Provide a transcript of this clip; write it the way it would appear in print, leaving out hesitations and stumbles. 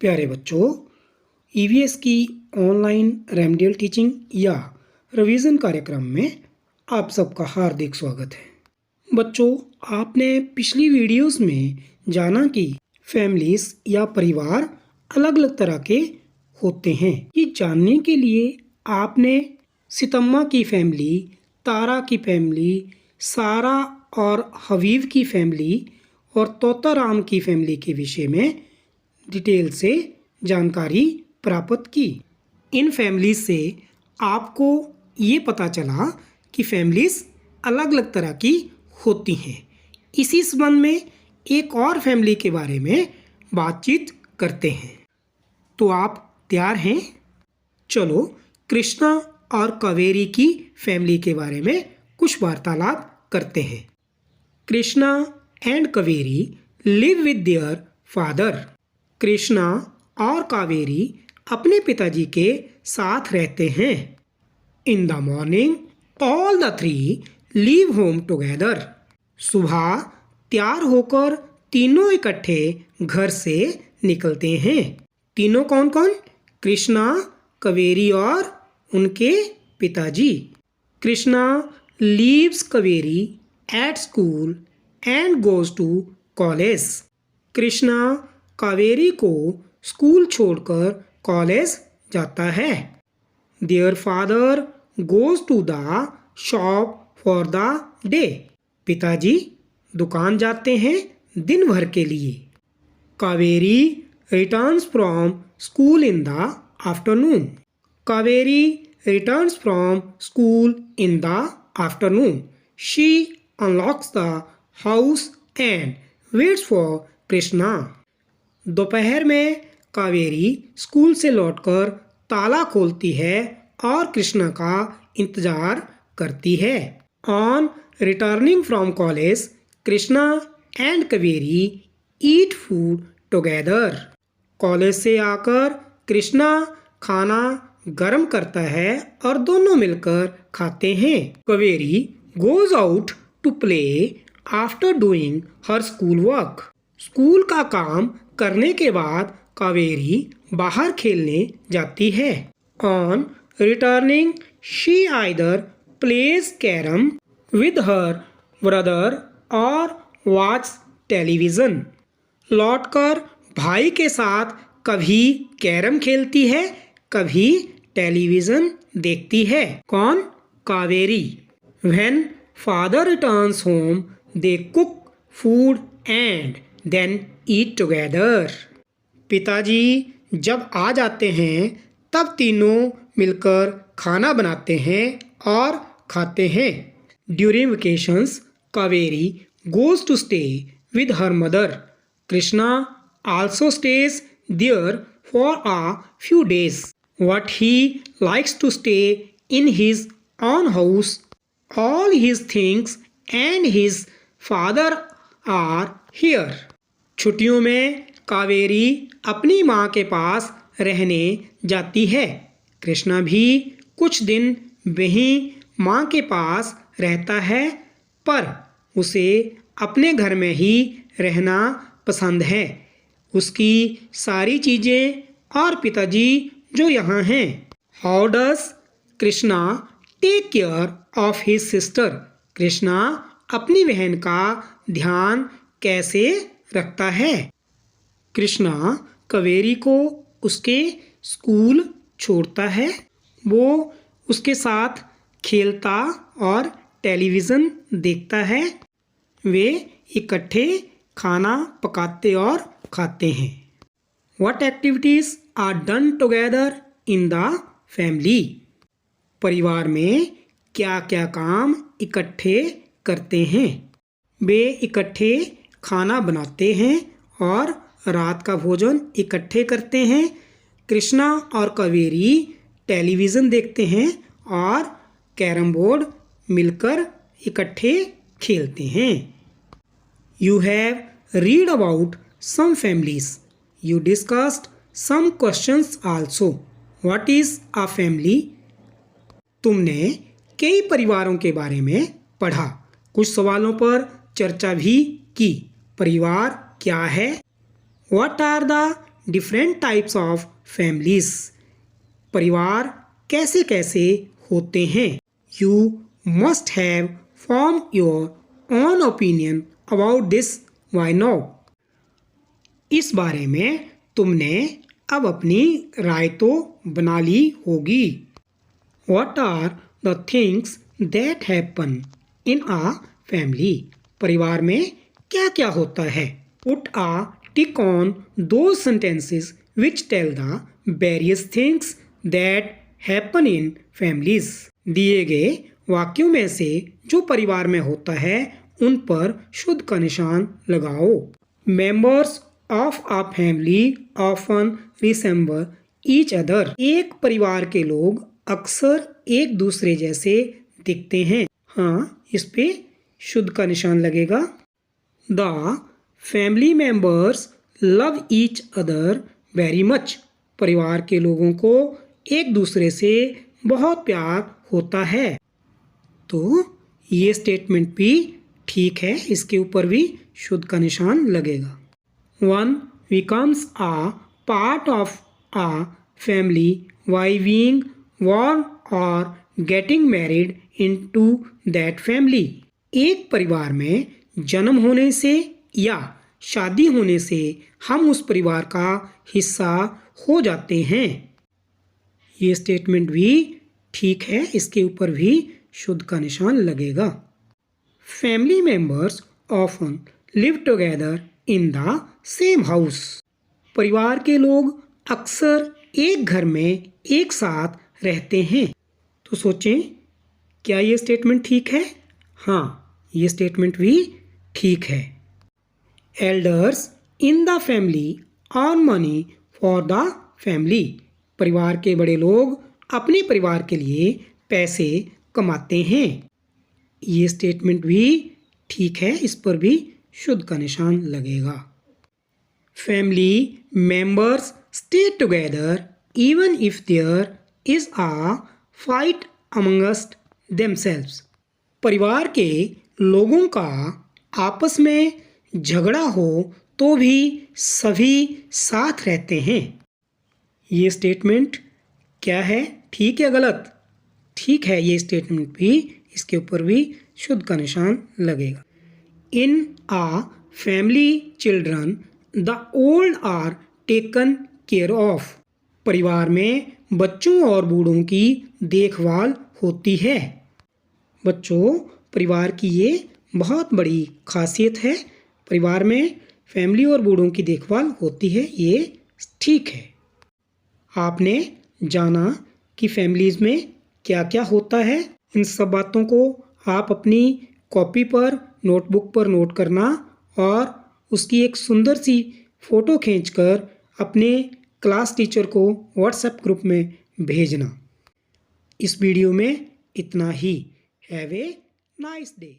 प्यारे बच्चों, ईवीएस की ऑनलाइन रेमेडियल टीचिंग या रिवीजन कार्यक्रम में आप सबका हार्दिक स्वागत है। बच्चों, आपने पिछली वीडियोस में जाना कि फैमिलीज या परिवार अलग अलग तरह के होते हैं। ये जानने के लिए आपने सितम्मा की फैमिली, तारा की फैमिली, सारा और हबीब की फैमिली और तोताराम की फैमिली के विषय में डिटेल से जानकारी प्राप्त की। इन फैमिलीज से आपको ये पता चला कि फैमिलीज अलग अलग तरह की होती हैं। इसी संबंध में एक और फैमिली के बारे में बातचीत करते हैं। तो आप तैयार हैं? चलो कृष्णा और कावेरी की फैमिली के बारे में कुछ वार्तालाप करते हैं। Krishna and Kaveri live with their father. Krishna और कावेरी अपने पिताजी के साथ रहते हैं। In the morning all the three leave home together. सुबह तैयार होकर तीनों इकट्ठे घर से निकलते हैं। तीनों कौन कौन? कृष्णा, कावेरी और उनके पिताजी। Krishna leaves Kaveri at school and goes to college. Krishna Kaveri को स्कूल छोड़कर कॉलेज जाता है। Their father goes to the shop for the day. पिताजी दुकान जाते हैं दिन भर के लिए। Kaveri returns from school in the afternoon. Kaveri returns from school in the afternoon. She unlocks the house and waits for Krishna. दोपहर में कावेरी स्कूल से लौटकर ताला खोलती है और कृष्णा का इंतजार करती है। On returning from college, Krishna and Kaveri eat food together. College से आकर कृष्णा खाना गर्म करता है और दोनों मिलकर खाते हैं। Kaveri goes out to play after doing her school work. School का काम करने के बाद कावेरी बाहर खेलने जाती है। On returning she either plays carrom with her brother or watch television. लौटकर भाई के साथ कभी कैरम खेलती है, कभी टेलीविज़न देखती है। कौन? Kaveri. When father returns home they cook food and then eat together. पिताजी जब आ जाते हैं तब तीनों मिलकर खाना बनाते हैं और खाते हैं। During vacations Kaveri goes to stay with her mother. Krishna also stays there for a few days. What he likes to stay in his own house. All his things and his father are here. छुट्टियों में कावेरी अपनी माँ के पास रहने जाती है। कृष्णा भी कुछ दिन वहीं माँ के पास रहता है, पर उसे अपने घर में ही रहना पसंद है। उसकी सारी चीज़ें और पिताजी जो यहाँ हैं। How does Krishna take care of his sister. Krishna अपनी बहन का ध्यान कैसे रखता है? कृष्णा कावेरी को उसके स्कूल छोड़ता है। वो उसके साथ खेलता और टेलीविज़न देखता है। वे इकट्ठे खाना पकाते और खाते हैं। What activities are done together in the family? परिवार में क्या क्या काम इकट्ठे करते हैं? वे इकट्ठे खाना बनाते हैं और रात का भोजन इकट्ठे करते हैं। कृष्णा और कावेरी टेलीविज़न देखते हैं और कैरम बोर्ड मिलकर इकट्ठे खेलते हैं। You have read about some families. You discussed some questions also. What is a family? तुमने कई परिवारों के बारे में पढ़ा, कुछ सवालों पर चर्चा भी की। परिवार क्या है? What are the different types of families. परिवार कैसे कैसे होते हैं। You must have form your own opinion about this by now. इस बारे में तुमने अब अपनी राय तो बना ली होगी। What are the things that happen in a family? परिवार में क्या क्या होता है। Put a tick on those sentences which tell the various things that happen in families. दिए गए वाक्यों में से जो परिवार में होता है उन पर शुद्ध का निशान लगाओ। Members of a family often resemble each other. एक परिवार के लोग अक्सर एक दूसरे जैसे दिखते हैं। हाँ, इस पे शुद्ध का निशान लगेगा। The family members love each other very much. परिवार के लोगों को एक दूसरे से बहुत प्यार होता है। तो ये स्टेटमेंट भी ठीक है, इसके ऊपर भी शुद्ध का निशान लगेगा। One becomes a part of a family by being born or getting married into that family. एक परिवार में जन्म होने से या शादी होने से हम उस परिवार का हिस्सा हो जाते हैं। ये स्टेटमेंट भी ठीक है, इसके ऊपर भी शुद्ध का निशान लगेगा। Family members often live together in the same house. परिवार के लोग अक्सर एक घर में एक साथ रहते हैं। तो सोचें, क्या ये स्टेटमेंट ठीक है? हाँ, ये स्टेटमेंट भी ठीक है। Elders in the family earn money for the family. परिवार के बड़े लोग अपने परिवार के लिए पैसे कमाते हैं। ये स्टेटमेंट भी ठीक है, इस पर भी शुद्ध का निशान लगेगा। Family members stay together even if there is a fight amongst themselves. परिवार के लोगों का आपस में झगड़ा हो तो भी सभी साथ रहते हैं। ये स्टेटमेंट क्या है, ठीक या गलत? ठीक है, ये स्टेटमेंट भी, इसके ऊपर भी शुद्ध का निशान लगेगा। In a family children the old are taken care of. परिवार में बच्चों और बूढ़ों की देखभाल होती है। बच्चों, परिवार की ये बहुत बड़ी खासियत है। परिवार में फैमिली और बूढ़ों की देखभाल होती है, ये ठीक है। आपने जाना कि फैमिलीज़ में क्या क्या होता है। इन सब बातों को आप अपनी कॉपी पर, नोटबुक पर नोट करना और उसकी एक सुंदर सी फ़ोटो खींचकर अपने क्लास टीचर को व्हाट्सएप ग्रुप में भेजना। इस वीडियो में इतना ही। Have a nice day.